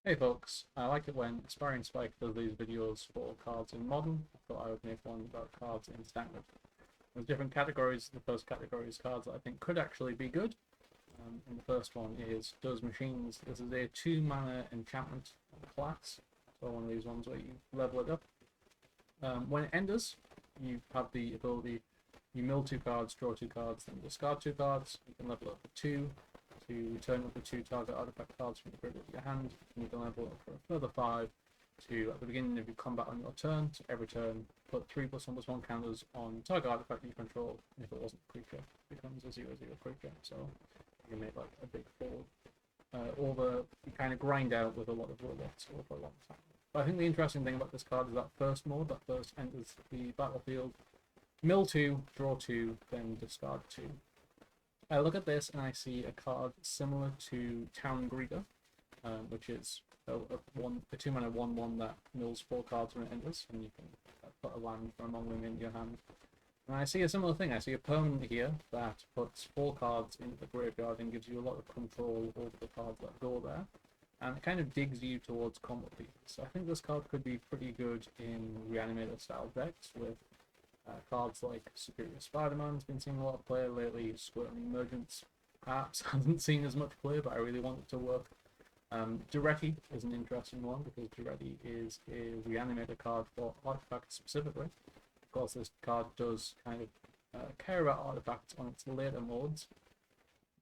Hey folks, I like it when Aspiring Spike does these videos for cards in Modern. I thought I would make one about cards in Standard. There's different categories. The first category is cards that I think could actually be good. And the first one is Does Machines. This is a 2-mana enchantment class. So one of these ones where you level it up. When it enters, you have the ability, you mill 2 cards, draw 2 cards, then discard 2 cards. You can level up to 2 to return up to 2 target artifact cards from the graveyard of your hand, and you can level up for a further 5 to, at the beginning of your combat on your turn, so every turn, put 3+1/+1 counters on target artifact you control, and if it wasn't a creature, it becomes a 0/0 creature, so you can make like a big fold. Or you kind of grind out with a lot of robots over a long time. But I think the interesting thing about this card is that first mode, that first enters the battlefield, mill 2, draw 2, then discard 2. I look at this and I see a card similar to Town Greeter, which is a 2-mana 1/1 that mills 4 cards when it enters, and you can put a land from among them in your hand. And I see a similar thing. I see a permanent here that puts 4 cards into the graveyard and gives you a lot of control over the cards that go there, and it kind of digs you towards combo pieces. So I think this card could be pretty good in Reanimator style decks with cards like Superior Spider-Man's been seeing a lot of play lately. Squirmy Emergence perhaps hasn't seen as much play, but I really want it to work. Duretti is an interesting one because Duretti is a Reanimator card for artifacts specifically. Of course, this card does kind of care about artifacts on its later modes.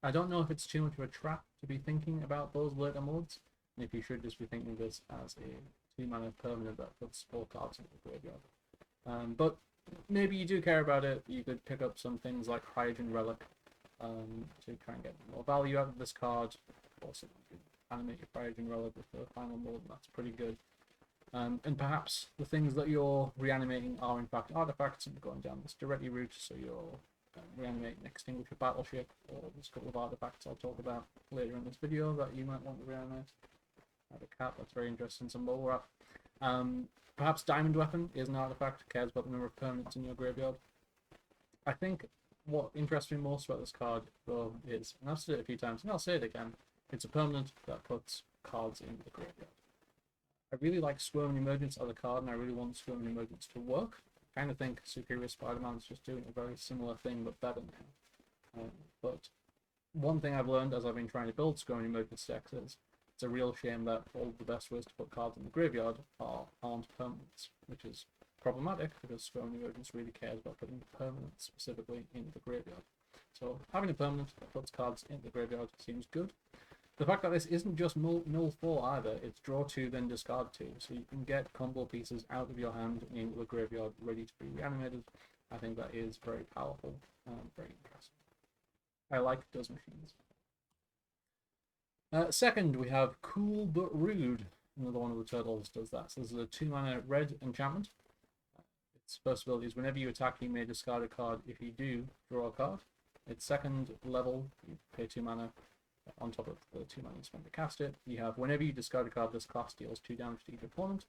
I don't know if it's too much of a trap to be thinking about those later modes, and if you should just be thinking of this as a 2-mana permanent that puts 4 cards into the graveyard. But maybe you do care about it. You could pick up some things like Hydrogen Relic to try and get more value out of this card. Also, you can animate your Hydrogen Relic with the final mode, and that's pretty good. And perhaps the things that you're reanimating are in fact artifacts, and you're going down this directly route, so you're reanimating Extinguisher Battleship, or there's a couple of artifacts I'll talk about later in this video that you might want to reanimate. I have a cat, that's very interesting, some bubble wrap. Perhaps Diamond Weapon is an artifact, cares about the number of permanents in your graveyard. I think what interests me most about this card, though, is, and I've said it a few times, and I'll say it again, it's a permanent that puts cards into the graveyard. I really like Squirming Emergence as a card, and I really want Squirming Emergence to work. I kind of think Superior Spider-Man is just doing a very similar thing, but better now. But one thing I've learned as I've been trying to build Squirming Emergence decks is it's a real shame that all the best ways to put cards in the graveyard aren't permanents, which is problematic because Squirming Emergence really cares about putting permanents specifically into the graveyard. So having a permanent that puts cards into the graveyard seems good. The fact that this isn't just mill 4 either, it's draw 2 then discard 2, so you can get combo pieces out of your hand and into the graveyard ready to be reanimated. I think that is very powerful and very interesting. I like Does Machines. Second, we have Cool But Rude. Another one of the turtles does that. So this is a 2-mana red enchantment. Its first ability is whenever you attack, you may discard a card. If you do, draw a card. Its second level, you pay 2 mana on top of the 2 mana you spend to cast it. You have whenever you discard a card, this class deals 2 damage to each opponent.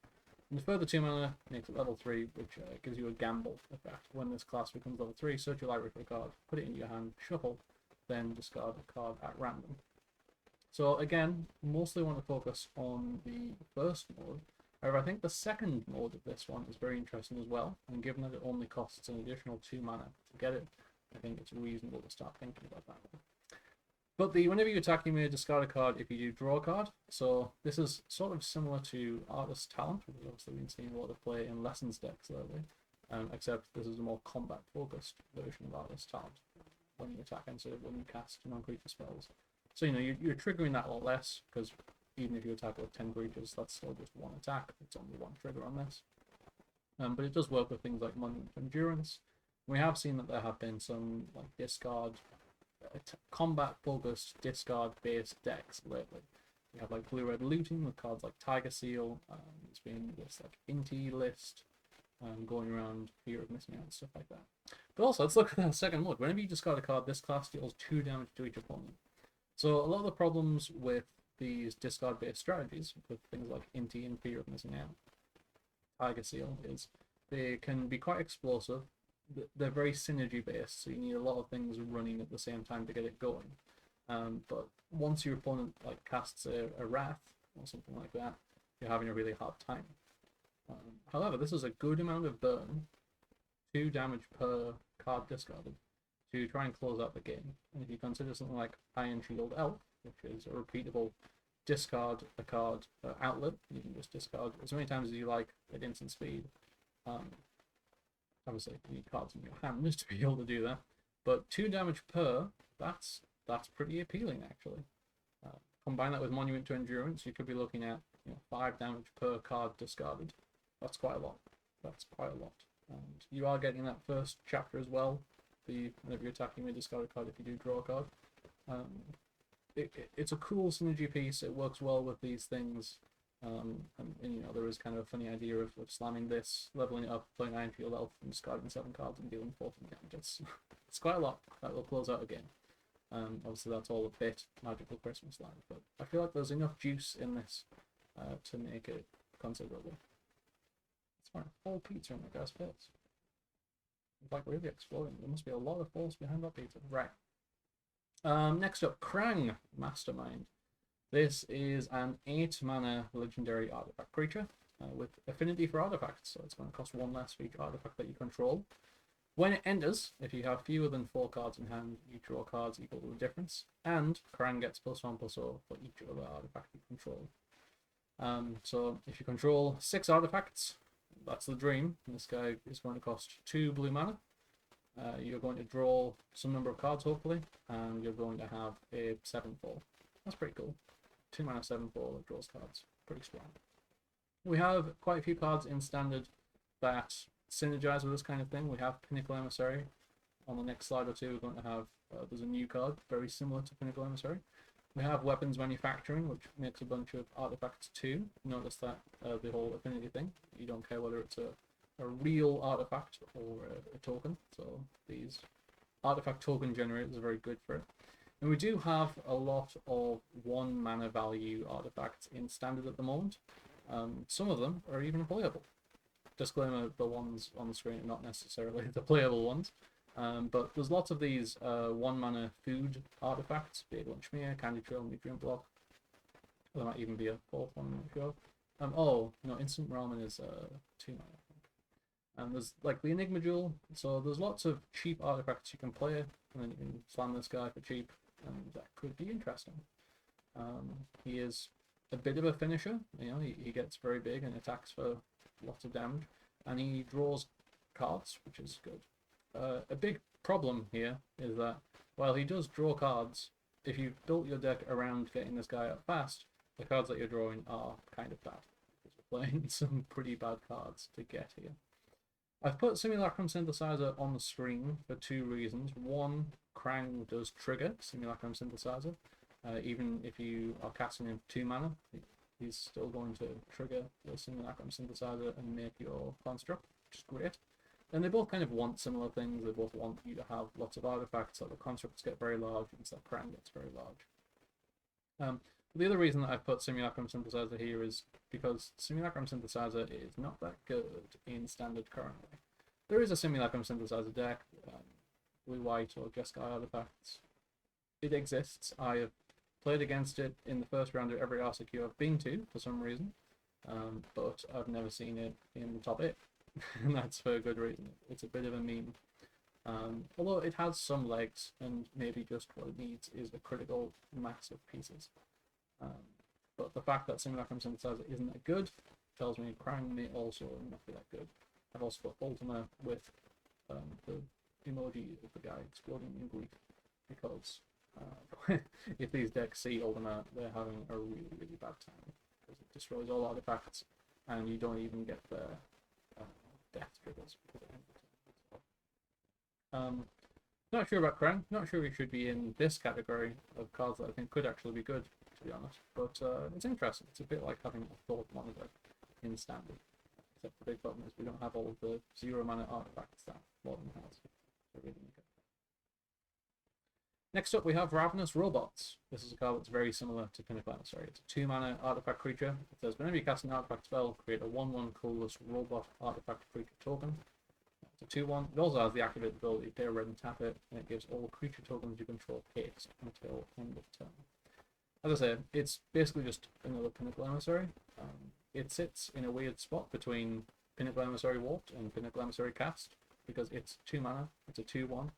And the further 2 mana makes it level 3, which gives you a gamble effect. When this class becomes level 3, search your library for a card, put it into your hand, shuffle, then discard a card at random. So again, mostly want to focus on the first mode. However, I think the second mode of this one is very interesting as well, and given that it only costs an additional 2 mana to get it, I think it's reasonable to start thinking about that one. But whenever you attack, you may discard a card if you do draw a card. So this is sort of similar to Artist's Talent, which we've obviously been seeing a lot of play in Lessons decks lately, except this is a more combat-focused version of Artist's Talent, when you attack instead of when you cast non-creature spells. So, you know, you're triggering that a lot less, because even if you attack with 10 creatures, that's still just one attack. It's only one trigger on this. But it does work with things like Monument of Endurance. We have seen that there have been some like discard, combat-focused, discard-based decks lately. We have like Blue-Red Looting with cards like Tiger Seal. There's been this like Inti list going around, Fear of Missing Out, and stuff like that. But also, let's look at that second mode. Whenever you discard a card, this class deals 2 damage to each opponent. So a lot of the problems with these discard-based strategies, with things like Inti and Fear of Missing Out, Tiger Seal, is they can be quite explosive. They're very synergy-based, so you need a lot of things running at the same time to get it going. But once your opponent like casts a Wrath, or something like that, you're having a really hard time. However, this is a good amount of burn, 2 damage per card discarded, to try and close out the game. And if you consider something like Iron Shield Elf, which is a repeatable discard a card outlet, you can just discard as many times as you like at instant speed. Obviously, you need cards in your hand to be able to do that. But 2 damage per, that's pretty appealing actually. Combine that with Monument to Endurance, you could be looking at 5 damage per card discarded. That's quite a lot. That's quite a lot. And you are getting that first chapter as well. Whenever you're attacking, you discard a card if you do draw a card. It's a cool synergy piece. It works well with these things. And there is kind of a funny idea of slamming this, leveling it up, playing Iron Shield Elf, and discarding 7 cards and dealing 14 damage. It's quite a lot. That will close out a game. Obviously, that's all a bit Magical Christmas-like, but I feel like there's enough juice in this to make it considerable. It's fine. Whole pizza in that guy's face. It's like really exploding. There must be a lot of force behind that pizza. Right. Next up, Krang Mastermind. This is an 8-mana legendary artifact creature with affinity for artifacts, so it's going to cost 1 less for each artifact that you control. When it enters, if you have fewer than 4 cards in hand, you draw cards equal to the difference, and Krang gets +1/+0 for each other artifact you control. So if you control 6 artifacts, that's the dream. This guy is going to cost 2 blue mana. You're going to draw some number of cards, hopefully, and you're going to have a 7/4. That's pretty cool. 2 mana 7/4 that draws cards. Pretty strong. We have quite a few cards in Standard that synergize with this kind of thing. We have Pinnacle Emissary. On the next slide or two, we're going to have there's a new card very similar to Pinnacle Emissary. We have Weapons Manufacturing, which makes a bunch of artifacts too. Notice that the whole affinity thing. You don't care whether it's a real artifact or a token. So these artifact token generators are very good for it. And we do have a lot of 1 mana value artifacts in Standard at the moment. Some of them are even playable. Disclaimer, the ones on the screen are not necessarily the playable ones. But there's lots of these 1 mana food artifacts, be it Lunchmere, Candy Trail, Nutrient Block. There might even be a 4th one, I'm not sure. Oh, no, Instant Ramen is 2 mana, I think. And there's like the Enigma Jewel, so there's lots of cheap artifacts you can play, and then you can slam this guy for cheap, and that could be interesting. He is a bit of a finisher, he gets very big and attacks for lots of damage, and he draws cards, which is good. A big problem here is that while he does draw cards, if you've built your deck around getting this guy up fast, the cards that you're drawing are kind of bad, because we're playing some pretty bad cards to get here. I've put Simulacrum Synthesizer on the screen for 2 reasons. One, Krang does trigger Simulacrum Synthesizer. Even if you are casting him 2 mana, he's still going to trigger the Simulacrum Synthesizer and make your construct, which is great. And they both kind of want similar things. They both want you to have lots of artifacts, so the constructs get very large, and so Krang gets very large. The other reason that I've put Simulacrum Synthesizer here is because Simulacrum Synthesizer is not that good in Standard currently. There is a Simulacrum Synthesizer deck, blue-white or Jeskai artifacts. It exists. I have played against it in the first round of every RCQ I've been to, for some reason, but I've never seen it in the top 8, and that's for a good reason. It's a bit of a meme. Although it has some legs, and maybe just what it needs is a critical mass of pieces. But the fact that Simulacrum Synthesizer isn't that good tells me Krang may also not be that good. I've also put Ultima with the emoji of the guy exploding in grief, because if these decks see Ultima, they're having a really, really bad time, because it destroys all artifacts, and you don't even get the death triggers. Not sure about Krang, not sure he should be in this category of cards that I think could actually be good, to be honest, but it's interesting. It's a bit like having a thought monitor in Standard, except the big problem is we don't have all of the 0 mana artifacts that Modern has. Next up we have Ravenous Robots. This is a card that's very similar to Pinnacle Emissary. It's a 2 mana artifact creature. It says whenever you cast an artifact spell, create a 1/1 colorless robot artifact creature token. It's a 2/1. It also has the activate ability, pay a red and tap it, and it gives all creature tokens you control haste until end of turn. As I say, it's basically just another Pinnacle Emissary. It sits in a weird spot between Pinnacle Emissary Warped and Pinnacle Emissary Cast because it's 2 mana, it's a 2/1.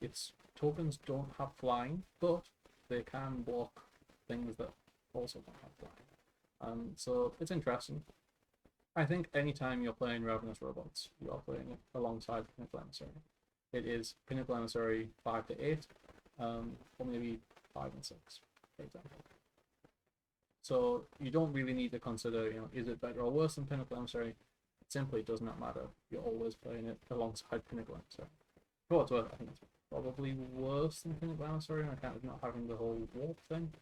Its tokens don't have flying, but they can block things that also don't have flying. So it's interesting. I think anytime you're playing Ravenous Robots, you are playing it alongside Pinnacle Emissary. It is Pinnacle Emissary 5 to 8, or maybe 5 and 6, for example. So you don't really need to consider, is it better or worse than Pinnacle Emissary? It simply does not matter. You're always playing it alongside Pinnacle Emissary. For what's worth, I think it's probably worse than Pinnacle Emissary on account of not having the whole warp thing.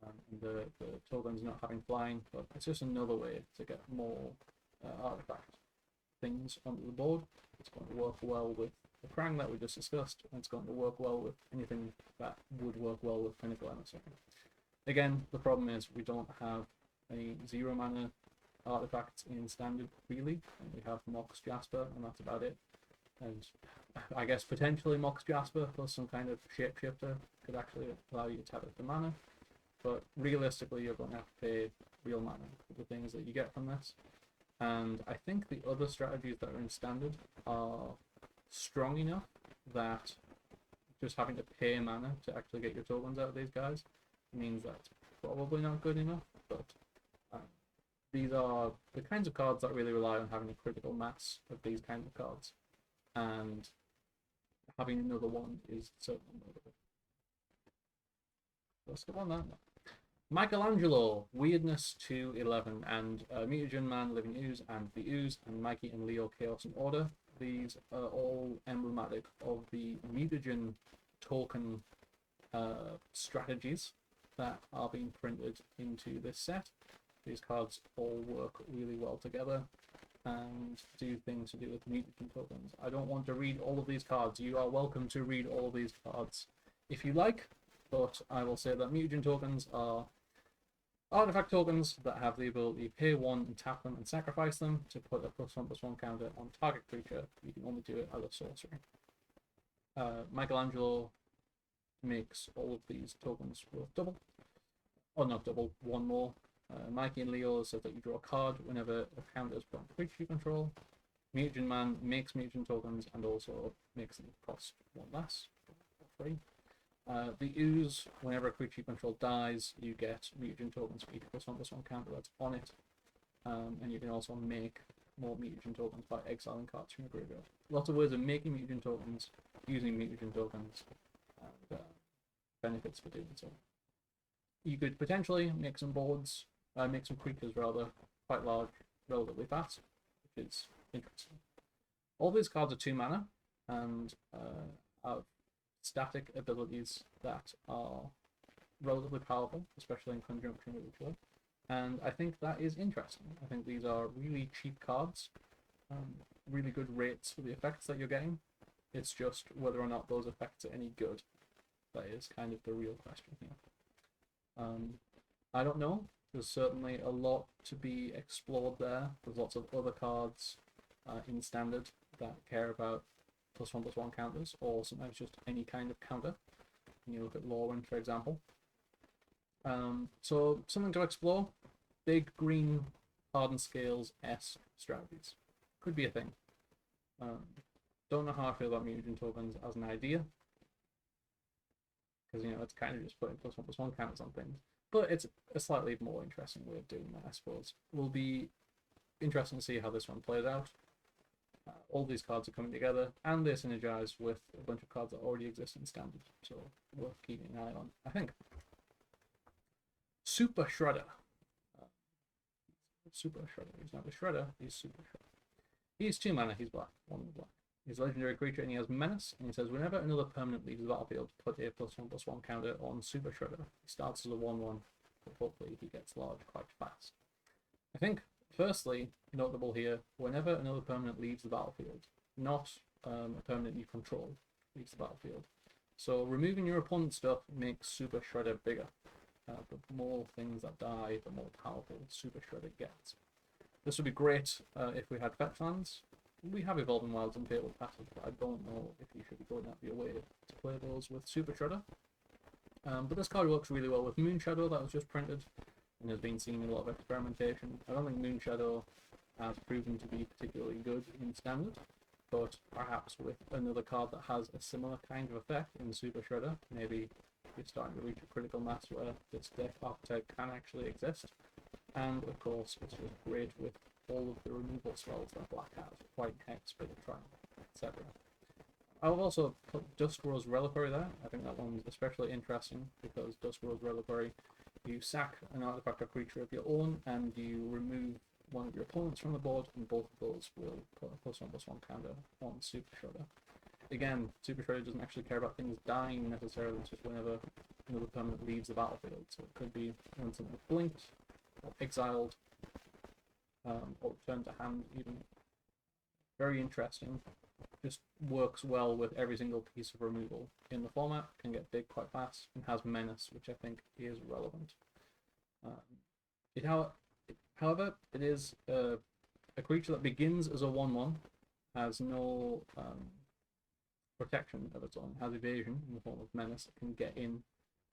And the tokens not having flying, but it's just another way to get more artifact things onto the board. It's going to work well with the Krang that we just discussed, and it's going to work well with anything that would work well with Pinnacle Emissary. Again, the problem is we don't have any 0 mana artifacts in standard, really. And we have Mox Jasper, and that's about it. And I guess potentially Mox Jasper plus some kind of shapeshifter could actually allow you to tap it for mana. But realistically, you're going to have to pay real mana for the things that you get from this. And I think the other strategies that are in standard are strong enough that just having to pay mana to actually get your tokens out of these guys means that's probably not good enough. But these are the kinds of cards that really rely on having a critical mass of these kinds of cards. And having another one is certainly notable. Let's go on that. Michelangelo, Weirdness 2/11, and Mutagen Man, Living Ooze, and the Ooze, and Mikey and Leo, Chaos and Order. These are all emblematic of the Mutagen token strategies that are being printed into this set. These cards all work really well together and do things to do with Mutagen tokens. I don't want to read all of these cards. You are welcome to read all of these cards if you like, but I will say that Mutagen tokens are artifact tokens that have the ability to pay 1 and tap them and sacrifice them to put a +1/+1 counter on target creature. You can only do it as a sorcery. Michelangelo makes all of these tokens worth double. Or not double, 1 more. Mikey and Leo says that you draw a card whenever a counter is put on creature you control. Mutagen Man makes Mutagen tokens and also makes them cost 1 less, or 3. The Ooze, whenever a creature you control dies, you get Mutagen tokens for each +1/+1 counter that's on it. And you can also make more Mutagen tokens by exiling cards from your graveyard. Lots of ways of making Mutagen tokens, using Mutagen tokens, and benefits for doing so. You could potentially make some boards, make some creatures rather, quite large, relatively fast, which is interesting. All these cards are 2 mana, and have static abilities that are relatively powerful, especially in conjunction with each other. And I think that is interesting. I think these are really cheap cards, really good rates for the effects that you're getting. It's just whether or not those effects are any good. That is kind of the real question here. I don't know. There's certainly a lot to be explored there. There's lots of other cards in standard that care about +1/+1 counters, or sometimes just any kind of counter. And you look at Lorwyn, for example. So something to explore. Big green hardened scales-esque strategies. Could be a thing. Don't know how I feel about Mutagen tokens as an idea. Because, it's kind of just putting +1/+1 counters on things. But it's a slightly more interesting way of doing that, I suppose. It will be interesting to see how this one plays out. All these cards are coming together, and they're synergized with a bunch of cards that already exist in standard, so worth keeping an eye on, I think. Super Shredder. Super Shredder. He's not a Shredder, he's Super Shredder. He's 2 mana, he's black, 1 black. He's a legendary creature and he has Menace, and he says whenever another permanent leaves the battlefield, put a +1/+1 counter on Super Shredder. He starts as a 1/1, but hopefully he gets large quite fast. I think, firstly, notable here, whenever another permanent leaves the battlefield, not a permanent you control leaves the battlefield. So removing your opponent's stuff makes Super Shredder bigger. The more things that die, the more powerful Super Shredder gets. This would be great if we had fetch lands. We have Evolving Wilds and Fatal Passage, but I don't know if you should be going out of your way to play those with Super Shredder. But this card works really well with Moon Shadow that was just printed and has been seen in a lot of experimentation. I don't think Moon Shadow has proven to be particularly good in Standard, but perhaps with another card that has a similar kind of effect in Super Shredder, maybe you're starting to reach a critical mass where this deck archetype can actually exist. And of course, it's just great with all of the removal spells that Black has, White Hex, Bit of Triumph, etc. I've also put Dusk Rose Reliquary there. I think that one's especially interesting because Dusk Rose Reliquary, you sack an artifact or creature of your own and you remove one of your opponents from the board, and both of those will put a +1/+1 counter on Super Shredder. Again, Super Shredder doesn't actually care about things dying necessarily, it's just whenever another permanent leaves the battlefield. So it could be when something blinked, or exiled, or returned to hand even. Very interesting. Just works well with every single piece of removal in the format, can get big quite fast, and has Menace, which I think is relevant. However, it is a creature that begins as a 1/1, has no protection of its own, has evasion in the form of Menace, it can get in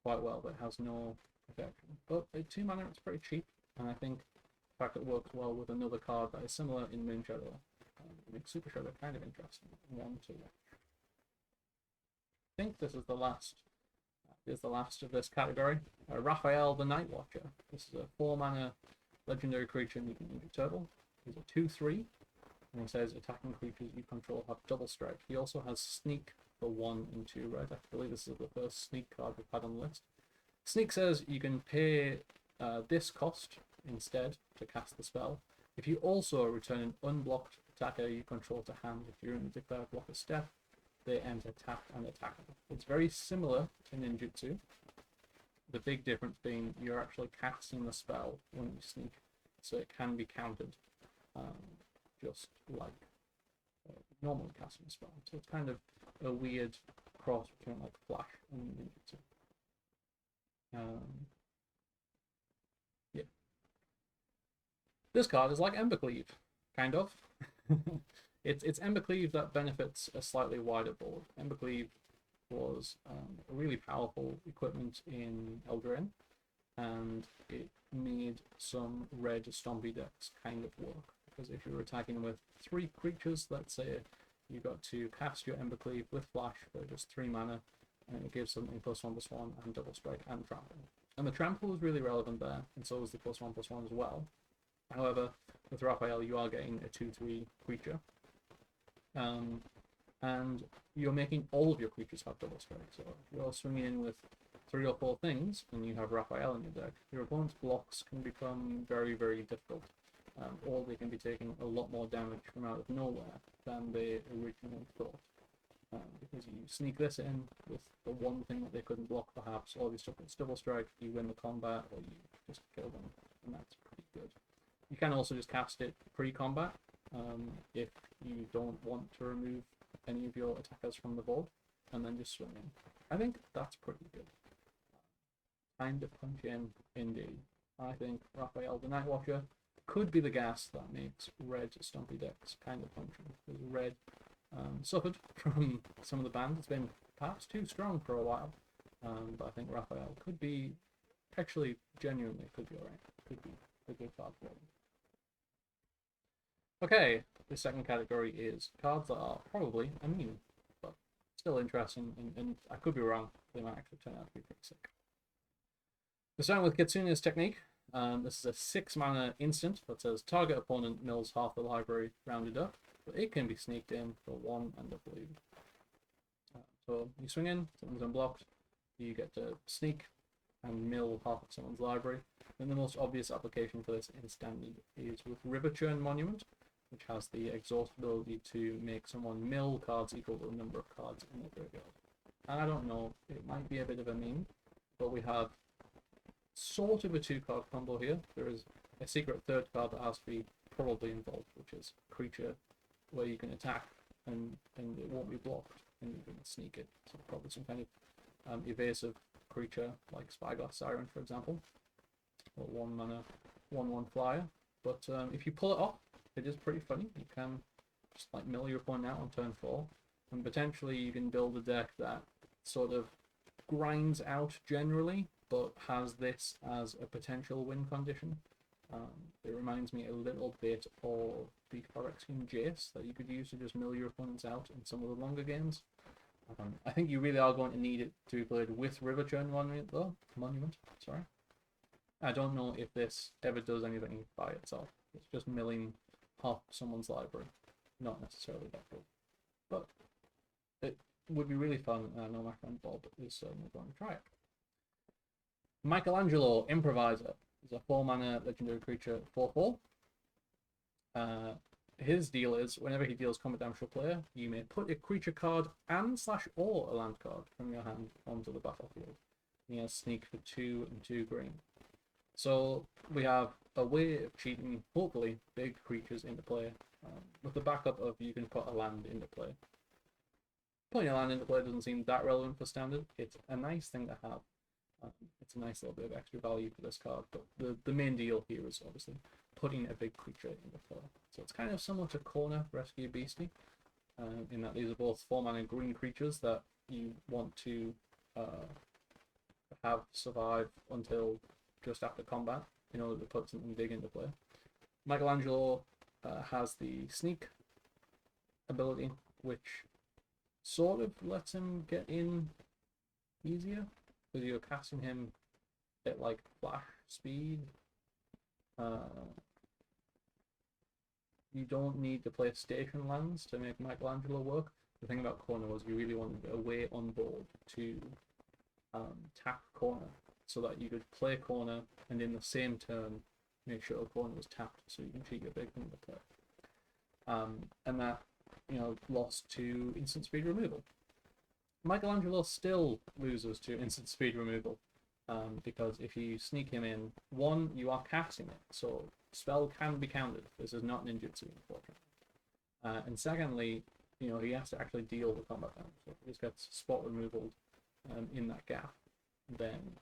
quite well, but has no protection. But at 2 mana, it's pretty cheap, and I think the fact it works well with another card that is similar in Moon Shadow makes Super Shredder kind of interesting. 1 to watch. I think this is the last. Is the last of this category. Raphael the Night Watcher. This is a 4 mana legendary creature Mutant Ninja Turtle. He's a 2/3, and he says attacking creatures you control have double strike. He also has Sneak for 1 and 2 red. I believe this is the first Sneak card we've had on the list. Sneak says you can pay this cost instead to cast the spell. If you also return an unblocked attacker you control to hand during the declared blocker step, they enter tap and attackable. It's very similar to ninjutsu. The big difference being you're actually casting the spell when you sneak, so it can be countered just like normally casting a spell. So it's kind of a weird cross between like Flash and ninjutsu. Yeah. This card is like Embercleave, kind of. It's Embercleave that benefits a slightly wider board. Embercleave was a really powerful equipment in Eldraine, and it made some red stompy decks kind of work. Because if you were attacking with 3 creatures, let's say you got to cast your Embercleave with Flash for just 3 mana, and it gives something +1/+1 and double strike and trample. And the trample was really relevant there, and so was the +1/+1 as well. However, with Raphael, you are getting a 2/3 creature. And you're making all of your creatures have double strike. So if you're swinging in with 3 or 4 things, and you have Raphael in your deck, your opponent's blocks can become very, very difficult. Or they can be taking a lot more damage from out of nowhere than they originally thought. Because you sneak this in with the one thing that they couldn't block, perhaps, or you stuff with double strike, you win the combat, or you just kill them, and that's pretty good. You can also just cast it pre-combat if you don't want to remove any of your attackers from the board, and then just swing in. I think that's pretty good. Kind of punch in, indeed. I think Raphael the Night Watcher could be the gas that makes red stumpy decks kind of function. Because red suffered from some of the bans. It's been perhaps too strong for a while, but I think Raphael could be, actually, genuinely could be alright. Could be a good card for them. Okay, the second category is cards that are probably immune, but still interesting, and I could be wrong. They might actually turn out to be pretty sick. We're starting with Kitsune's Technique. This is a 6 mana instant that says target opponent mills half the library rounded up, but it can be sneaked in for 1 and a blue. So you swing in, something's unblocked, you get to sneak and mill half of someone's library. And the most obvious application for this in Standard is with River Churn Monument, which has the exhaust ability to make someone mill cards equal to the number of cards in their graveyard. I don't know, it might be a bit of a meme, but we have sort of a 2-card combo here. There is a secret 3rd card that has to be probably involved, which is creature where you can attack and it won't be blocked, and you can sneak it. So probably some kind of evasive creature like Spyglass Siren, for example, or 1 mana 1/1 flyer. But if you pull it off, it is pretty funny. You can just like mill your opponent out on turn 4, and potentially you can build a deck that sort of grinds out generally, but has this as a potential win condition. It reminds me a little bit of the Phyrexian Jace that you could use to just mill your opponents out in some of the longer games. I think you really are going to need it to be played with River Churn Monument, though. Sorry. I don't know if this ever does anything by itself. It's just milling half someone's library. Not necessarily that good. But it would be really fun, and I know my friend Bob is certainly going to try it. Michelangelo, Improviser, is a 4-mana legendary creature, 4/4. His deal is, whenever he deals combat damage to a player, you may put a creature card and /or a land card from your hand onto the battlefield. He has Sneak for 2 and 2 green. So we have a way of cheating, hopefully, big creatures into play, with the backup of you can put a land into play. Putting a land into play doesn't seem that relevant for standard. It's a nice thing to have. It's a nice little bit of extra value for this card, but the main deal here is obviously putting a big creature into play. So it's kind of similar to Corner Rescue Beastie, in that these are both 4-mana green creatures that you want to have survive until just after combat in order to put something big into play. Michelangelo has the Sneak ability, which sort of lets him get in easier, because you're casting him at like flash speed. You don't need to play station lands to make Michelangelo work. The thing about Corner was you really wanted a way on board to tap Corner, so that you could play Corner and in the same turn make sure Corner was tapped, so you can cheat your big thing to play. And that, lost to instant speed removal. Michelangelo still loses to instant speed removal, because if you sneak him in, one, you are casting it, so spell can be countered. This is not ninjutsu, unfortunately. And secondly, he has to actually deal the combat damage. So if he just gets spot removal in that gap, then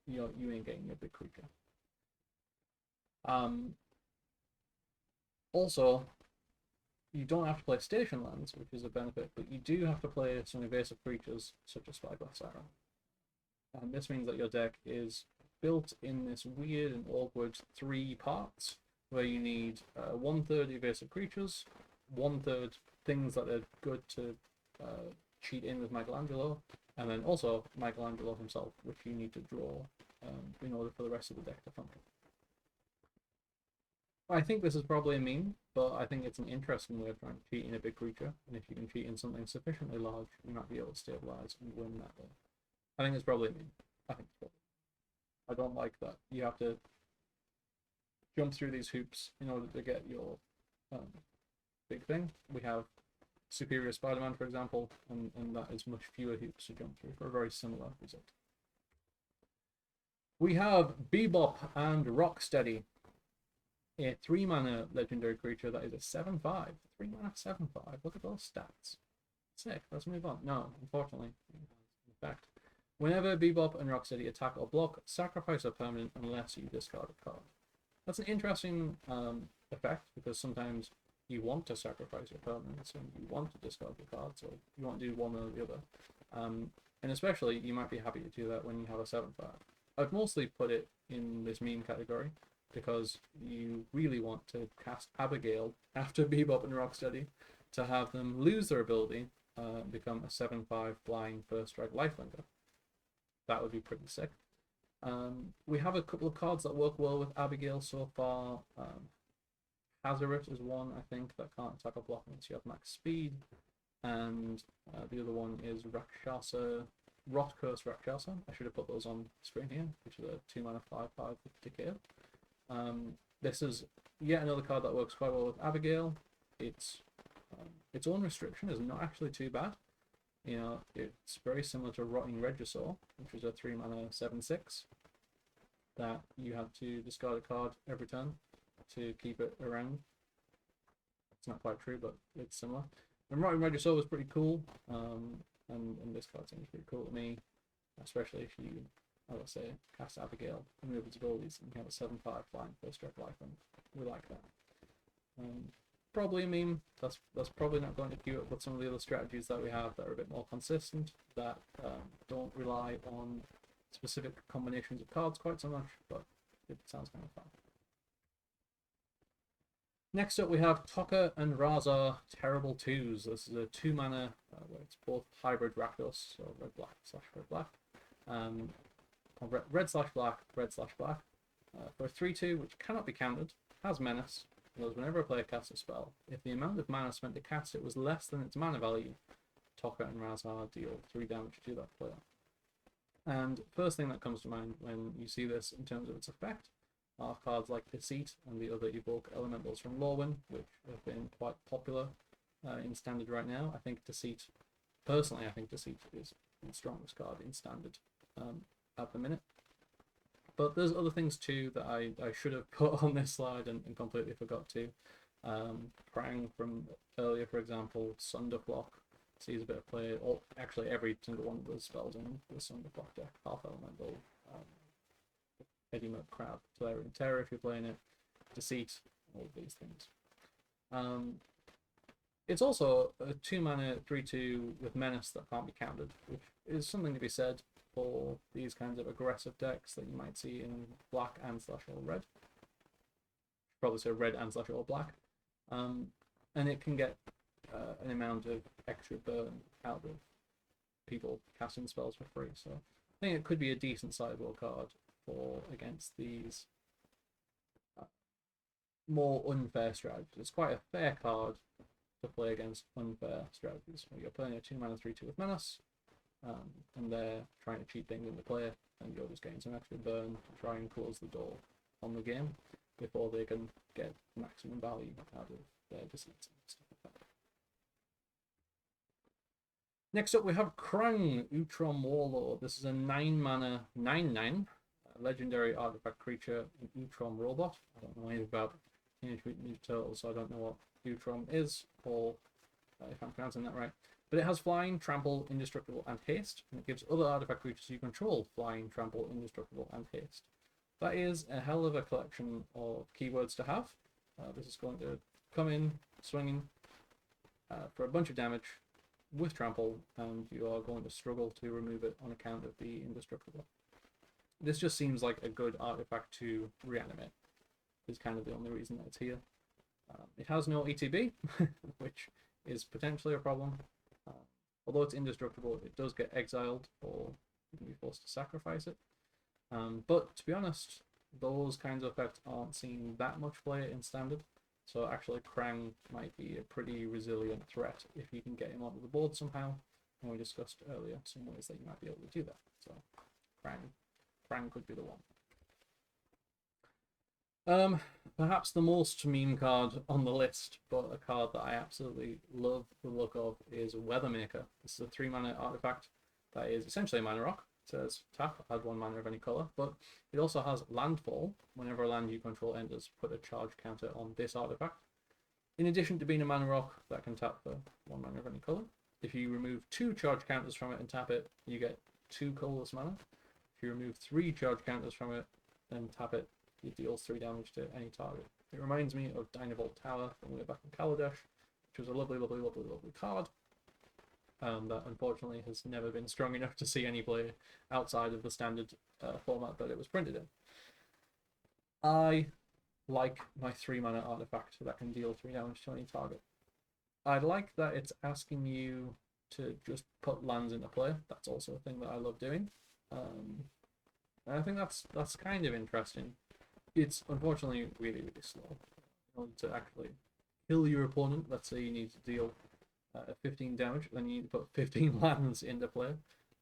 you ain't getting a big creature. Also, you don't have to play station lands, which is a benefit, but you do have to play some evasive creatures such as Spyglass Arrow. And this means that your deck is built in this weird and awkward 3 parts, where you need 1/3 evasive creatures, 1/3 things that are good to cheat in with Michelangelo, and then also Michelangelo himself, which you need to draw in order for the rest of the deck to function. I think this is probably a meme, but I think it's an interesting way of trying to cheat in a big creature, and if you can cheat in something sufficiently large, you might be able to stabilize and win that way. I think it's probably a meme. I don't like that you have to jump through these hoops in order to get your big thing. We have Superior Spider-Man, for example, and that is much fewer hoops to jump through for a very similar result. We have Bebop and Rocksteady, a 3-mana legendary creature that is a 7/5. 3-mana 7/5. Look at those stats. Sick. Let's move on. No, unfortunately. In fact, whenever Bebop and Rocksteady attack or block, sacrifice a permanent unless you discard a card. That's an interesting effect, because sometimes you want to sacrifice your permanents and you want to discard your cards, or you want to do one or the other. And especially, you might be happy to do that when you have a 7/5. I'd mostly put it in this meme category, because you really want to cast Abigail after Bebop and Rocksteady to have them lose their ability, become a 7/5 flying first strike lifelinker. That would be pretty sick. We have a couple of cards that work well with Abigail so far. Hazaret is one, I think, that can't attack or block unless you have max speed. And the other one is Rakshasa, Rot Curse Rakshasa. I should have put those on screen here, which is a 2-mana 5/5 with Decay. This is yet another card that works quite well with Abigail. Its own restriction is not actually too bad. It's very similar to Rotting Regisaur, which is a 3-mana 7/6 that you have to discard a card every turn to keep it around. It's not quite true, but it's similar. And Rotting Regisaur was pretty cool, and this card seems pretty cool to me, especially if you, as I say, cast Abigail, remove its abilities, and you have a 7/5 flying first strike life, and we like that. probably a meme. That's probably not going to queue up with some of the other strategies that we have that are a bit more consistent, that don't rely on specific combinations of cards quite so much, but it sounds kind of fun. Next up we have Tokka and Raza Terrible Twos. This is a 2-mana where it's both hybrid Rakdos, so red black slash red black. Red slash black, red slash black. For a 3/2, which cannot be countered, has menace. Because whenever a player casts a spell, if the amount of mana spent to cast it was less than its mana value, Tokka and Raza deal 3 damage to that player. And first thing that comes to mind when you see this in terms of its effect are cards like Deceit and the other evoke elementals from Lorwyn, which have been quite popular in Standard right now. I think Deceit, personally, I think Deceit is the strongest card in Standard at the minute. But there's other things too that I should have put on this slide and completely forgot to. Krang from earlier, for example, Sunderflock sees a bit of play. Or actually, every single one of those spells in the Sunderflock deck. Half Elemental, Eddie Crab, Tolarian Terror if you're playing it, Deceit, all of these things. It's also a 2-mana 3/2 with Menace that can't be countered, which is something to be said for these kinds of aggressive decks that you might see in black and slash or red. Probably say red and slash or black. And it can get an amount of extra burn out of people casting spells for free. So I think it could be a decent sideboard card for against these more unfair strategies. It's quite a fair card to play against unfair strategies. Where you're playing a 2-mana 3/2 with Menace, and they're trying to cheat things into play, and you're just getting some extra burn to try and close the door on the game before they can get maximum value out of their Deceits and stuff like that. Next up we have Krang, Utrom Warlord. This is a 9-mana 9/9 legendary artifact creature, an Utrom robot. I don't know anything about Teenage Mutant Ninja Turtles, so I don't know what Utrom is, or if I'm pronouncing that right. But it has flying, trample, indestructible, and haste, and it gives other artifact creatures you control flying, trample, indestructible, and haste. That is a hell of a collection of keywords to have. This is going to come in swinging for a bunch of damage with trample, and you are going to struggle to remove it on account of the indestructible. This just seems like a good artifact to reanimate. Is kind of the only reason that it's here. It has no ETB, which is potentially a problem. Although it's indestructible, it does get exiled, or you can be forced to sacrifice it. But to be honest, those kinds of effects aren't seeing that much play in Standard. So actually Krang might be a pretty resilient threat if you can get him onto the board somehow. And we discussed earlier some ways that you might be able to do that. So Krang could be the one. Perhaps the most meme card on the list, but a card that I absolutely love the look of, is Weathermaker. This is a 3-mana artifact that is essentially a mana rock. It says tap, add 1 mana of any color, but it also has landfall. Whenever a land you control enters, put a charge counter on this artifact. In addition to being a mana rock that can tap for 1 mana of any color, if you remove 2 charge counters from it and tap it, you get 2 colorless mana. If you remove 3 charge counters from it and tap it, it deals 3 damage to any target. It reminds me of Dynavolt Tower from way back in Kaladesh, which was a lovely, lovely, lovely, lovely card. That unfortunately has never been strong enough to see any play outside of the Standard format that it was printed in. I like my 3-mana artifact that can deal 3 damage to any target. I like that it's asking you to just put lands into play. That's also a thing that I love doing. And I think that's kind of interesting. It's unfortunately really, really slow. In order to actually kill your opponent, let's say you need to deal 15 damage, then you need to put 15 lands into play.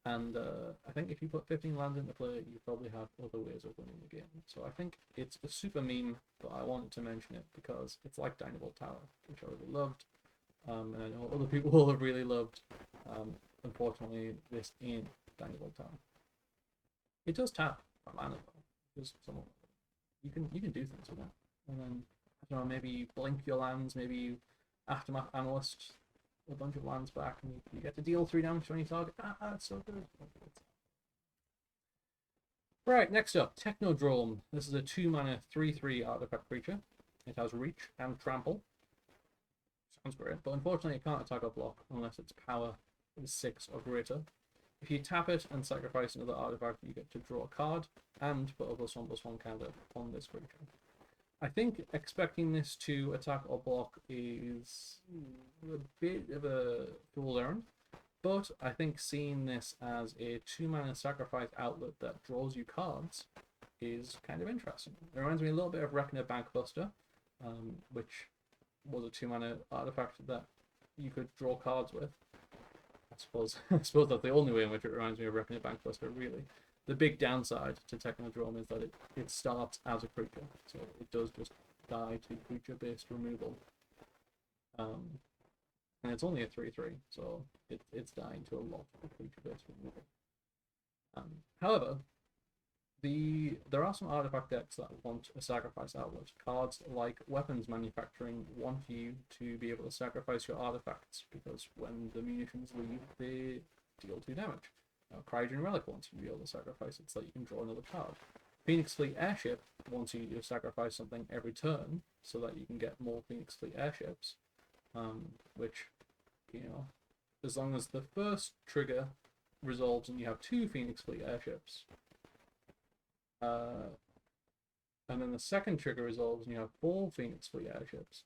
And I think if you put 15 lands into play, you probably have other ways of winning the game. So I think it's a super meme, but I wanted to mention it because it's like Dynavolt Tower, which I really loved. And I know other people will have really loved. Unfortunately, this ain't Dynavolt Tower. It does tap for mana though. You can do things with that. And then, I don't know, maybe you blink your lands, maybe you Aftermath Analyst a bunch of lands back, and you get to deal 3 damage to any target. It's so good. Right, next up, Technodrome. This is a 2-mana 3/3 artifact creature. It has reach and trample. Sounds great, but unfortunately it can't attack or block unless its power is 6 or greater. If you tap it and sacrifice another artifact, you get to draw a card and put a +1/+1 counter on this creature. I think expecting this to attack or block is a bit of a fool's errand, but I think seeing this as a 2-mana sacrifice outlet that draws you cards is kind of interesting. It reminds me a little bit of Reckoner Bankbuster, which was a 2-mana artifact that you could draw cards with. I suppose that's the only way in which it reminds me of Reckoner Bankbuster, really. The big downside to Technodrome is that it starts as a creature, so it does just die to creature-based removal. And it's only a 3/3, so it's dying to a lot of creature-based removal. However, there are some artifact decks that want a sacrifice outlet. Cards like Weapons Manufacturing want you to be able to sacrifice your artifacts, because when the munitions leave, they deal 2 damage. Cryogene Relic wants you to be able to sacrifice it so that you can draw another card. Phoenix Fleet Airship wants you to sacrifice something every turn so that you can get more Phoenix Fleet Airships, which, as long as the first trigger resolves and you have 2 Phoenix Fleet Airships, and then the second trigger resolves and you have 4 Phoenix Fleet Airships,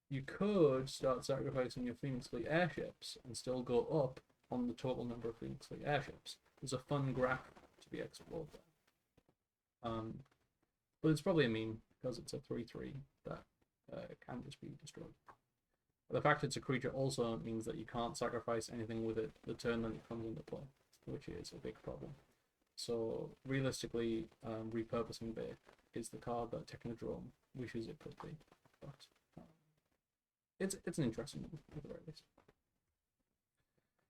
you could start sacrificing your Phoenix Fleet Airships and still go up on the total number of Phoenix Fleet Airships. There's a fun graph to be explored there. But it's probably a meme because it's a 3/3 that can just be destroyed. The fact it's a creature also means that you can't sacrifice anything with it the turn that it comes into play, which is a big problem. So realistically, Repurposing Bay is the card that Technodrome wishes it could be, but it's an interesting one at the very least.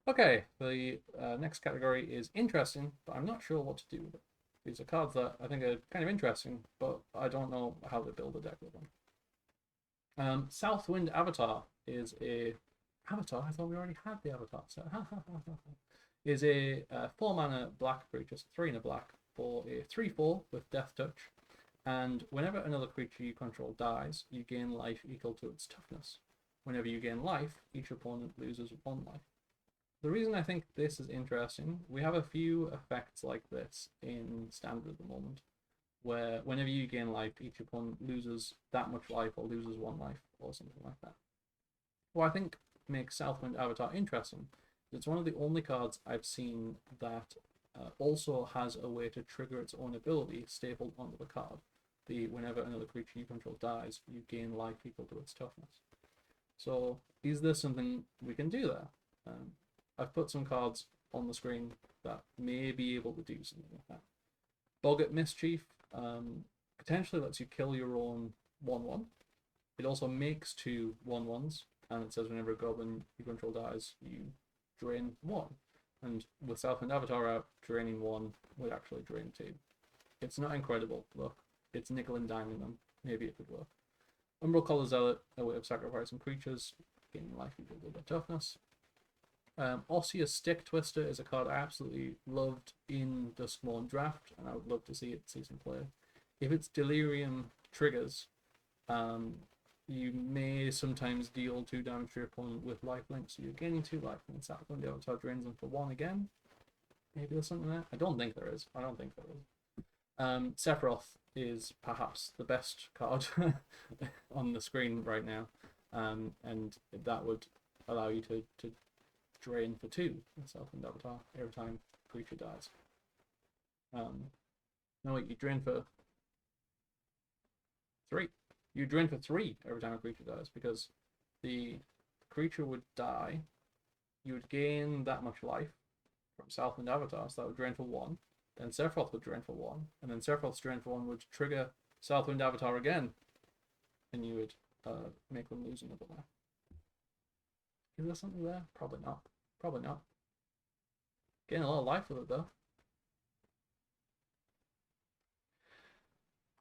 Okay, the next category is interesting, but I'm not sure what to do with it. These are cards that I think are kind of interesting, but I don't know how to build a deck with them. Southwind Avatar is a... Avatar? I thought we already had the Avatar set. Is a 4-mana black creature, so 3 in a black, for a 3/4 with Death Touch. And whenever another creature you control dies, you gain life equal to its toughness. Whenever you gain life, each opponent loses 1 life. The reason I think this is interesting, we have a few effects like this in Standard at the moment, where whenever you gain life, each opponent loses that much life or loses 1 life or something like that. What I think makes Southwind Avatar interesting is it's one of the only cards I've seen that also has a way to trigger its own ability stapled onto the card. Whenever another creature you control dies, you gain life equal to its toughness. So is there something we can do there? I've put some cards on the screen that may be able to do something like that. Boggart Mischief potentially lets you kill your own 1/1. It also makes 2 1/1s, and it says whenever a goblin you control dies, you drain 1. And with Southwind Avatar out, draining 1 would actually drain 2. It's not incredible. Look, it's nickel and diming them. Maybe it could work. Umbral Collar Zealot, a way of sacrificing creatures, gaining life equal to their toughness. Osseous Stick Twister is a card I absolutely loved in Duskmourn Draft, and I would love to see it see some play. If its Delirium triggers, you may sometimes deal 2 damage to your opponent with lifelink, so you're gaining 2 life, and Southwind Avatar drains them for 1 again. Maybe there's something there. I don't think there is. Sephiroth is perhaps the best card on the screen right now, and that would allow you to drain for 2 in Southwind Avatar every time a creature dies. No, wait, you drain for 3. You drain for 3 every time a creature dies, because the creature would die, you would gain that much life from Southwind Avatar, so that would drain for 1, then Sephiroth would drain for 1, and then Sephiroth's drain for 1 would trigger Southwind Avatar again, and you would make them lose another life. Is there something there? Probably not. Probably not. Getting a lot of life with it, though.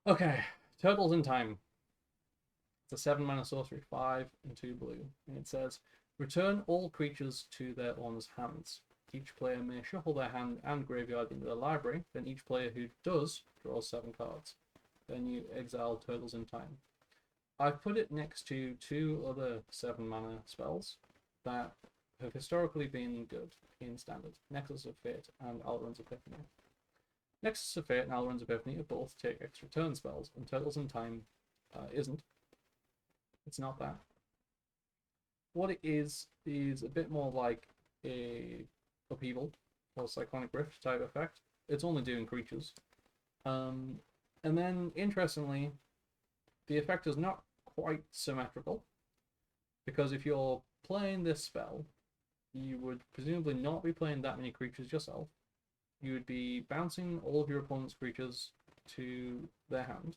Okay, Turtles in Time. It's a 7-mana sorcery, 5 and 2 blue, and it says, return all creatures to their owner's hands. Each player may shuffle their hand and graveyard into their library, then each player who does draws 7 cards. Then you exile Turtles in Time. I've put it next to two other 7 mana spells that have historically been good in Standard: Nexus of Fate and Alrund's Epiphany. Nexus of Fate and Alrund's Epiphany are both take extra turn spells, and Turtles in Time isn't. It's not that. What it is a bit more like a Upheaval or Cyclonic Rift type effect. It's only doing creatures. And then, interestingly, the effect is not quite symmetrical, because if you're playing this spell, you would presumably not be playing that many creatures yourself. You would be bouncing all of your opponent's creatures to their hand,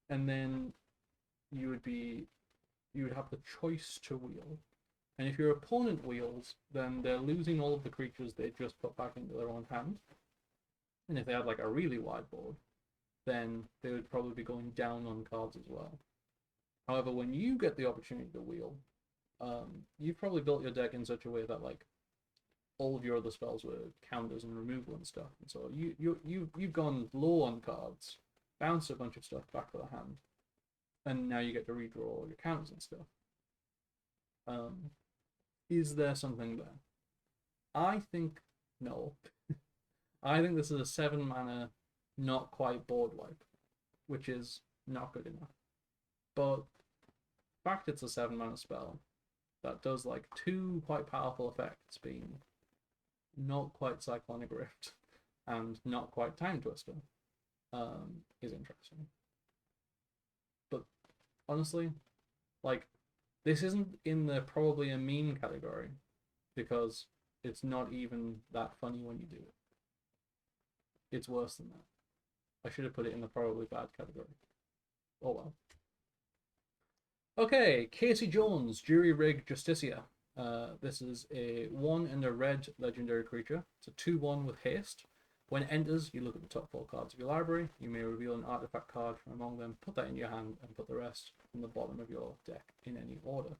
and then you would have the choice to wheel. And if your opponent wheels, then they're losing all of the creatures they just put back into their own hand. And if they had like a really wide board, then they would probably be going down on cards as well. However, when you get the opportunity to wheel, you've probably built your deck in such a way that like all of your other spells were counters and removal and stuff, and so you've gone low on cards, bounced a bunch of stuff back to the hand, and now you get to redraw all your counters and stuff. Is there something there? I think no. I think this is a 7 mana, not quite board wipe, which is not good enough. But the fact it's a 7 mana spell that does like 2 quite powerful effects, being not quite Cyclonic Rift and not quite Time Twister, is interesting. But honestly, like, this isn't in the probably a meme category, because it's not even that funny when you do it. It's worse than that. I should have put it in the probably bad category. Oh well. Okay, Casey Jones, Jury Rig Justicia. This is a 1 and a red legendary creature. It's a 2/1 with haste. When it enters, you look at the top 4 cards of your library. You may reveal an artifact card from among them, put that in your hand, and put the rest on the bottom of your deck in any order.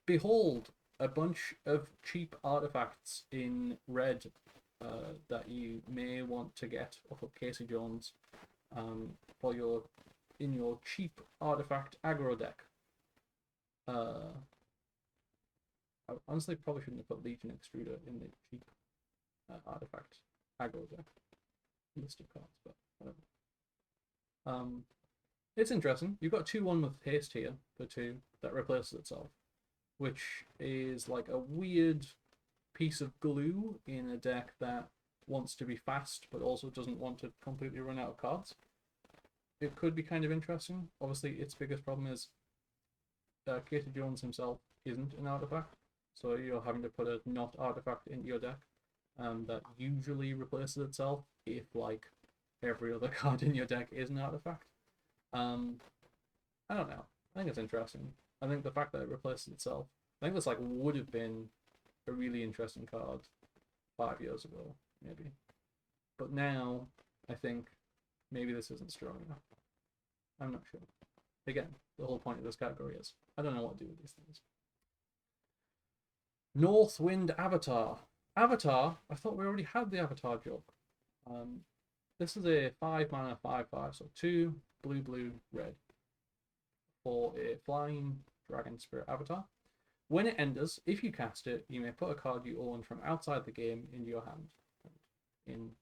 Behold, a bunch of cheap artifacts in red that you may want to get off of Casey Jones for your cheap artifact aggro deck. I honestly probably shouldn't have put Legion Extruder in the cheap artifact aggro deck list of cards, but whatever. It's interesting. You've got 2/1 with haste here for 2 that replaces itself, which is like a weird piece of glue in a deck that wants to be fast but also doesn't want to completely run out of cards. It could be kind of interesting. Obviously, its biggest problem is Casey Jones himself isn't an artifact, so you're having to put a not artifact into your deck that usually replaces itself if like every other card in your deck is an artifact. I don't know. I think it's interesting. I think the fact that it replaces itself, I think this like would have been a really interesting card 5 years ago, maybe. But now, I think maybe this isn't strong enough. I'm not sure. Again, the whole point of this category is I don't know what to do with these things. Northwind Avatar. Avatar, I thought we already had the Avatar joke. This is a 5 mana 5/5, so 2 blue, red for a flying dragon spirit avatar. When it enters, if you cast it, you may put a card you own from outside the game into your hand. In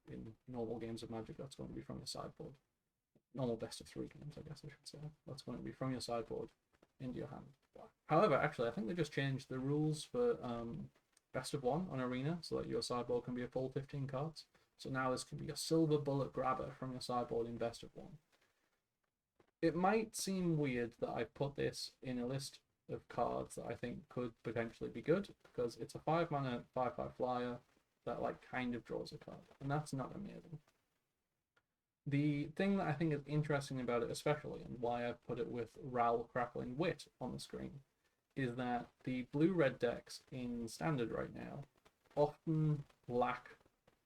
normal games of Magic, that's going to be from your sideboard. Normal best of 3 games, I guess I should say. That's going to be from your sideboard into your hand. However, actually, I think they just changed the rules for best of 1 on Arena, so that your sideboard can be a full 15 cards. So now this can be a silver bullet grabber from your sideboard in best of 1. It might seem weird that I put this in a list of cards that I think could potentially be good, because it's a 5 mana 5/5 flyer that like kind of draws a card, and that's not amazing. The thing that I think is interesting about it, especially, and why I've put it with Ral Crackling Wit on the screen, is that the blue-red decks in Standard right now often lack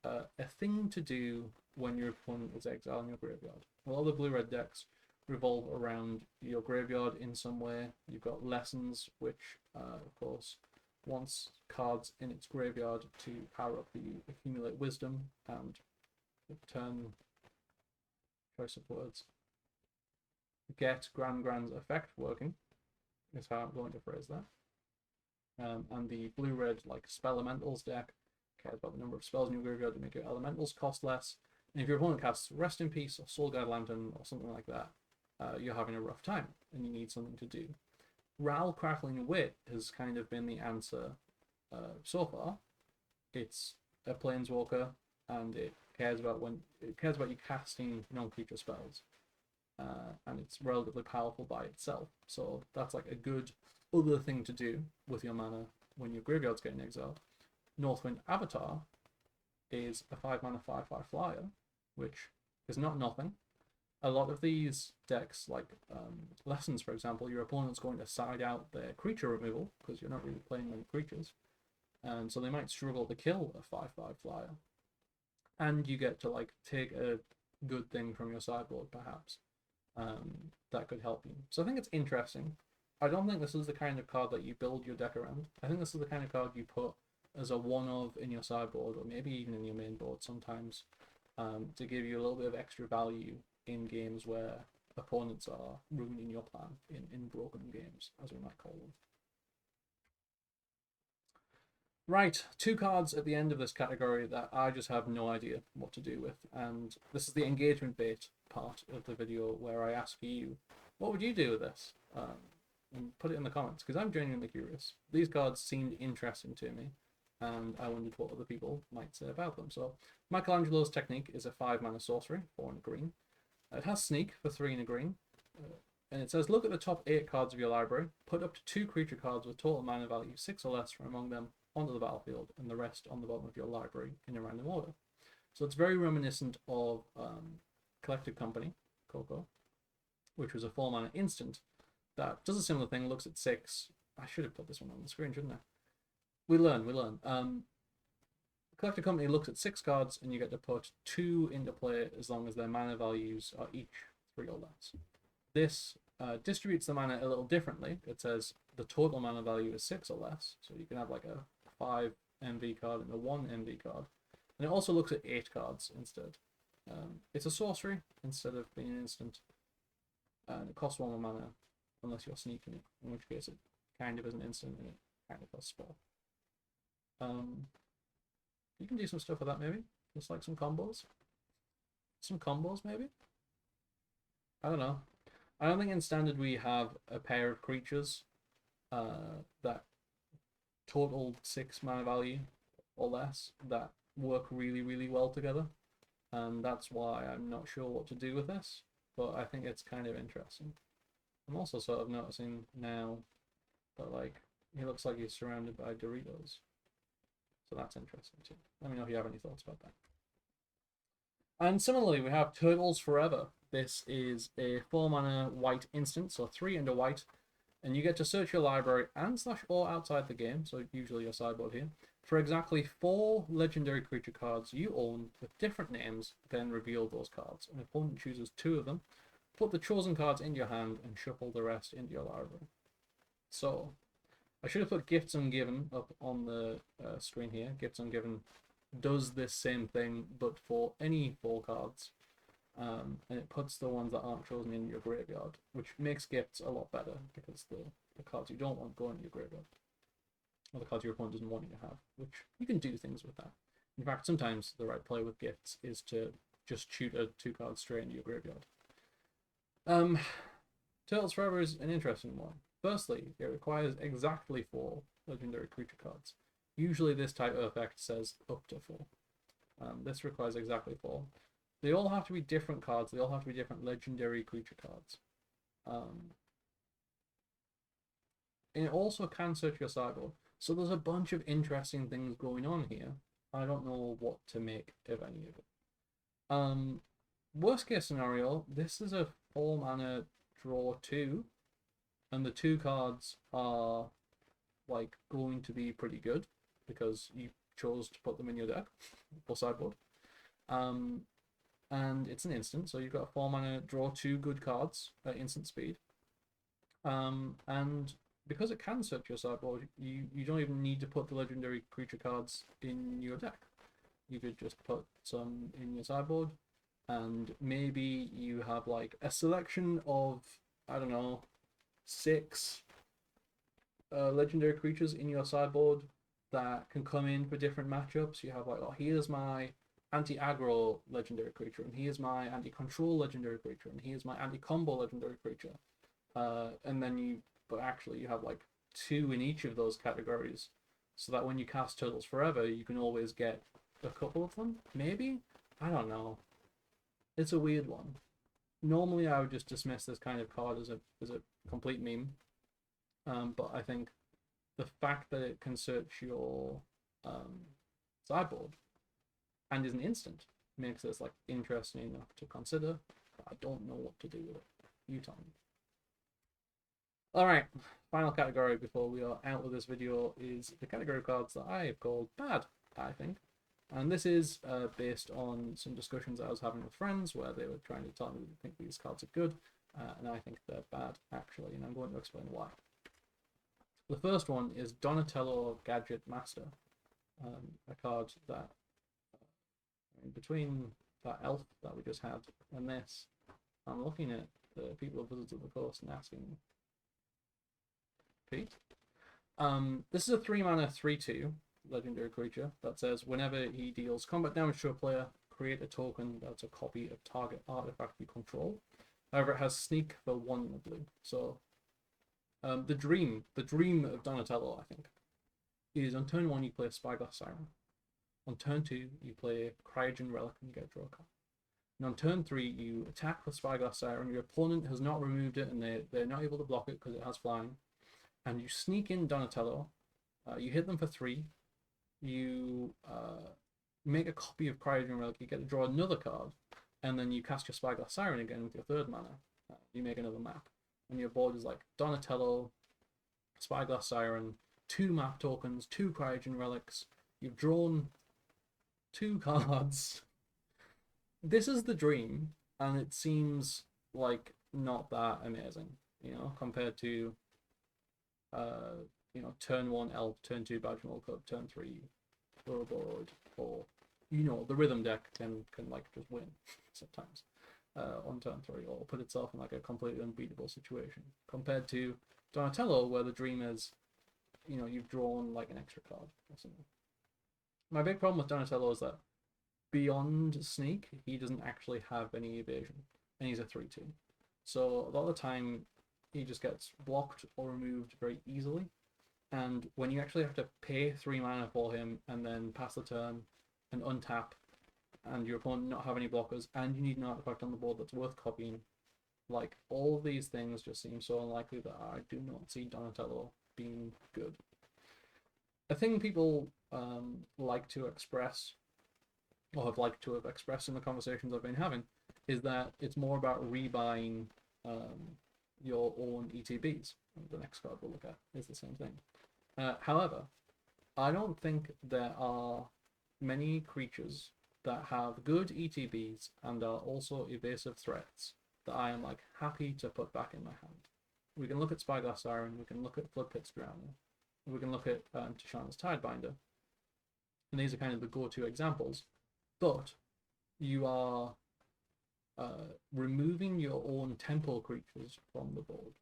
a thing to do when your opponent is exiling your graveyard. A lot of the blue-red decks revolve around your graveyard in some way. You've got Lessons, which, of course, wants cards in its graveyard to power up the Accumulate Wisdom and turn choice of words. get Grand's effect working, is how I'm going to phrase that. And the blue-red like spell elementals deck cares about the number of spells in your graveyard to make your elementals cost less. And if your opponent casts Rest in Peace or Soul Guide Lantern or something like that, you're having a rough time and you need something to do. Ral Crackling Wit has kind of been the answer so far. It's a planeswalker and it cares about you casting non-creature spells, and it's relatively powerful by itself. So that's like a good other thing to do with your mana when your graveyard's getting exiled. Northwind Avatar is a 5-mana 5/5 flyer, which is not nothing. A lot of these decks, like Lessons, for example, your opponent's going to side out their creature removal because you're not really playing many creatures, and so they might struggle to kill a 5/5 flyer. And you get to like take a good thing from your sideboard, perhaps, that could help you. So I think it's interesting. I don't think this is the kind of card that you build your deck around. I think this is the kind of card you put as a one-of in your sideboard, or maybe even in your main board sometimes, to give you a little bit of extra value in games where opponents are ruining your plan, in broken games, as we might call them. Right, 2 cards at the end of this category that I just have no idea what to do with, and this is the engagement bait part of the video where I ask you, what would you do with this? And put it in the comments, because I'm genuinely curious. These cards seemed interesting to me, and I wondered what other people might say about them. So, Michelangelo's Technique is a 5-mana sorcery, 4 and a green. It has Sneak for 3 and a green, and it says, look at the top 8 cards of your library, put up to 2 creature cards with total mana value 6 or less from among them onto the battlefield, and the rest on the bottom of your library in a random order. So it's very reminiscent of Collected Company, Coco, which was a 4-mana instant that does a similar thing, looks at 6. I should have put this one on the screen, shouldn't I? We learn. Collected Company looks at 6 cards, and you get to put 2 into play as long as their mana values are each 3 or less. This distributes the mana a little differently. It says the total mana value is 6 or less, so you can have like a 5 MV card and a 1 MV card. And it also looks at 8 cards instead. It's a sorcery instead of being an instant, and it costs 1 more mana unless you're sneaking it, in which case it kind of is an instant and it kind of costs 4. You can do some stuff with that maybe, just like some combos. Some combos maybe? I don't know. I don't think in Standard we have a pair of creatures that total 6 mana value or less that work really, really well together. And that's why I'm not sure what to do with this, but I think it's kind of interesting. I'm also sort of noticing now that like he looks like he's surrounded by Doritos. So that's interesting too. Let me know if you have any thoughts about that. And similarly, we have Turtles Forever. This is a 4-mana white instant, so 3 and a white, and you get to search your library and / or outside the game, so usually your sideboard here, for exactly 4 legendary creature cards you own with different names, then reveal those cards. An opponent chooses 2 of them, put the chosen cards in your hand, and shuffle the rest into your library. So, I should have put Gifts Ungiven up on the screen here. Gifts Ungiven does this same thing, but for any 4 cards. And it puts the ones that aren't chosen in your graveyard, which makes gifts a lot better because the cards you don't want go into your graveyard, or the cards your opponent doesn't want you to have, which you can do things with that. In fact, sometimes the right play with gifts is to just shoot a 2 card straight into your graveyard. Turtles Forever is an interesting one. Firstly, it requires exactly 4 legendary creature cards. Usually this type of effect says up to 4. This requires exactly 4. They all have to be different cards. They all have to be different legendary creature cards. And it also can search your sideboard. So there's a bunch of interesting things going on here. I don't know what to make of any of it. Worst case scenario, this is a 4-mana draw 2. And the 2 cards are like going to be pretty good because you chose to put them in your deck or sideboard. And it's an instant, so you've got a 4-mana draw 2 good cards at instant speed. And because it can search your sideboard, you don't even need to put the legendary creature cards in your deck. You could just put some in your sideboard, and maybe you have like a selection of, I don't know, 6 legendary creatures in your sideboard that can come in for different matchups. You have like, oh, here's my anti-aggro legendary creature, and here's my anti-control legendary creature, and here's my anti-combo legendary creature. And then but actually you have like 2 in each of those categories, so that when you cast Turtles Forever, you can always get a couple of them. Maybe, I don't know. It's a weird one. Normally, I would just dismiss this kind of card as a complete meme. But I think the fact that it can search your sideboard and is an instant makes this like interesting enough to consider. But I don't know what to do with it. You tell me. All right, final category before we are out of this video is the category of cards that I have called bad, I think. And this is based on some discussions I was having with friends where they were trying to tell me they think these cards are good, and I think they're bad, actually, and I'm going to explain why. The first one is Donatello Gadget Master, a card that, between that elf that we just had and this, I'm looking at the people of Wizards of the Coast and asking, Pete? This is a 3-mana 3/2 legendary creature that says whenever he deals combat damage to a player, create a token that's a copy of target artifact you control. However, it has sneak for 1 blue. So the dream of Donatello, I think, is on turn 1 you play Spyglass Siren. On turn 2 you play Cryogen Relic and you get a draw card. And on turn 3 you attack with Spyglass Siren. Your opponent has not removed it and they're not able to block it because it has flying. And you sneak in Donatello. You hit them for 3. You make a copy of Cryogen Relic. You get to draw another card, and then you cast your Spyglass Siren again with your 3rd mana. You make another map, and your board is like Donatello, Spyglass Siren, 2 map tokens, 2 Cryogen Relics. You've drawn 2 cards. This is the dream, and it seems like not that amazing, compared to turn 1 Elf, turn 2 Badgermole Club, turn 3 Overboard, or the Rhythm deck can like just win sometimes on turn 3, or put itself in like a completely unbeatable situation, compared to Donatello, where the dream is you've drawn like an extra card or something. My big problem with Donatello is that beyond sneak, he doesn't actually have any evasion, and he's a 3/2. So a lot of the time he just gets blocked or removed very easily. And when you actually have to pay 3 mana for him and then pass the turn and untap, and your opponent not have any blockers, and you need an artifact on the board that's worth copying, like, all of these things just seem so unlikely that I do not see Donatello being good. A thing people like to express, or have liked to have expressed in the conversations I've been having, is that it's more about rebuying your own ETBs. The next card we'll look at is the same thing. However, I don't think there are many creatures that have good ETBs and are also evasive threats that I am like happy to put back in my hand. We can look at Spyglass Siren, we can look at Floodpit's Drowner, we can look at Tishana's Tidebinder, and these are kind of the go-to examples. But you are removing your own tempo creatures from the board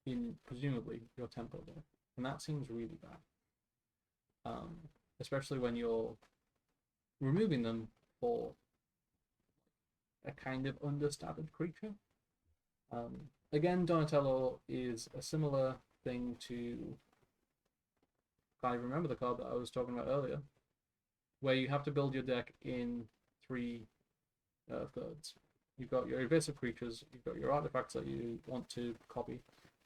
in presumably your tempo deck, and that seems really bad, especially when you're removing them for a kind of understated creature. Again, Donatello is a similar thing to, I remember the card that I was talking about earlier, where you have to build your deck in 3 thirds. You've got your evasive creatures, you've got your artifacts that you want to copy,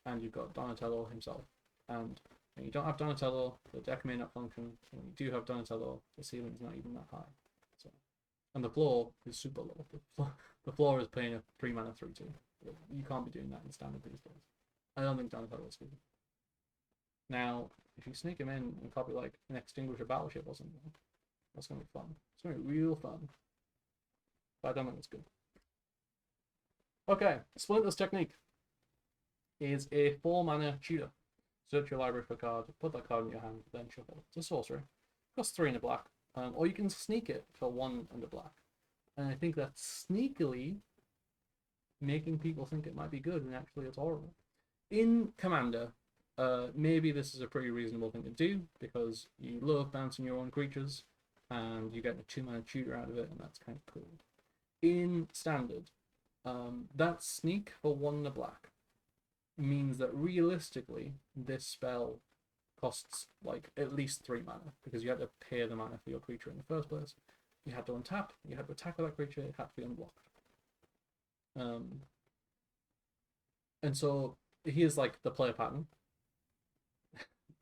and you've got Donatello himself. And when you don't have Donatello, the deck may not function. When you do have Donatello, the ceiling's not even that high. So, and the floor is super low. The floor is playing a 3-mana 3/2. You can't be doing that in standard these days. I don't think Donatello is good. Now, if you sneak him in and copy like an Extinguisher Battleship or something, that's going to be fun. It's going to be real fun. But I don't think it's good. Okay, Splinter's Technique is a 4-mana tutor. Search your library for a card, put that card in your hand, then shuffle. It's a sorcery. Costs 3 and a black. Or you can sneak it for 1 and a black. And I think that's sneakily making people think it might be good when actually it's horrible. In Commander, maybe this is a pretty reasonable thing to do because you love bouncing your own creatures and you get a 2-mana tutor out of it, and that's kind of cool. In Standard, that sneak for 1 and a black means that realistically this spell costs like at least 3 mana because you had to pay the mana for your creature in the first place. You had to untap, you had to attack with that creature, it had to be unblocked. And so here's like the player pattern,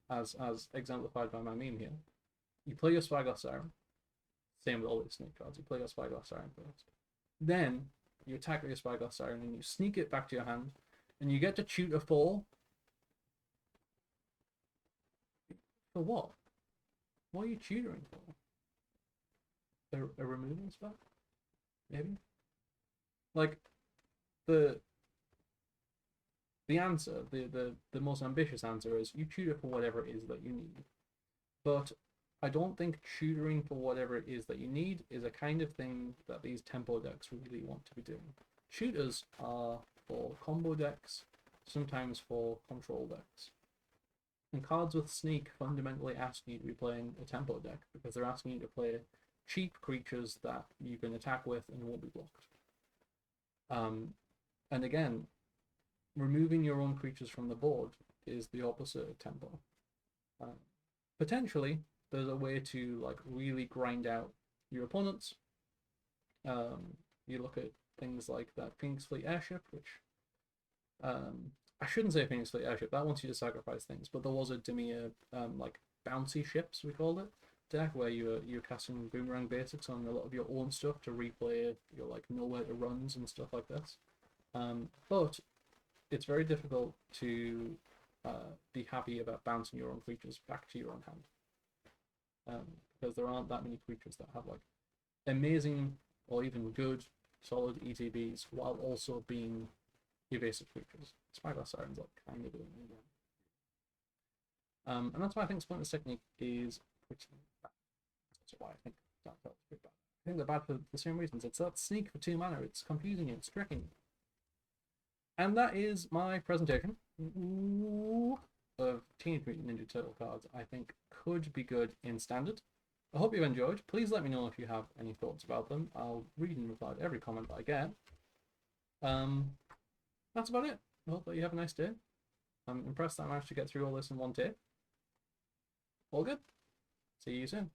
as exemplified by my meme here. You play your Spyglass Siren, same with all these snake cards. You play your Spyglass Siren first. Then you attack with your Spyglass Siren and you sneak it back to your hand, and you get to tutor 4. For what? What are you tutoring for? A removal spell? Maybe? Like, the answer, the most ambitious answer is you tutor for whatever it is that you need. But I don't think tutoring for whatever it is that you need is a kind of thing that these tempo decks really want to be doing. Tutors are for combo decks, sometimes for control decks. And cards with sneak fundamentally ask you to be playing a tempo deck because they're asking you to play cheap creatures that you can attack with and won't be blocked. And again, removing your own creatures from the board is the opposite of tempo. Potentially, there's a way to like really grind out your opponents. You look at things like that Phoenix Fleet Airship, which I shouldn't say Phoenix Fleet Airship. That wants you to sacrifice things, but there was a Dimir like bouncy ships we called it deck where you're casting boomerang basics on a lot of your own stuff to replay your like nowhere to runs and stuff like this. But it's very difficult to be happy about bouncing your own creatures back to your own hand. Because there aren't that many creatures that have like amazing or even good solid ETBs while also being evasive creatures. Spyglass Siren's like kind of doing it again. And that's why I think Splinter's technique is pretty bad. That's why I think that felt pretty bad. I think they're bad for the same reasons. It's that sneak for 2 mana, it's confusing you, it's tricking. And that is my presentation of Teenage Mutant Ninja Turtle cards I think could be good in Standard. I hope you've enjoyed. Please let me know if you have any thoughts about them. I'll read and reply to every comment that I get. That's about it. I hope that you have a nice day. I'm impressed that I managed to get through all this in one take. All good. See you soon.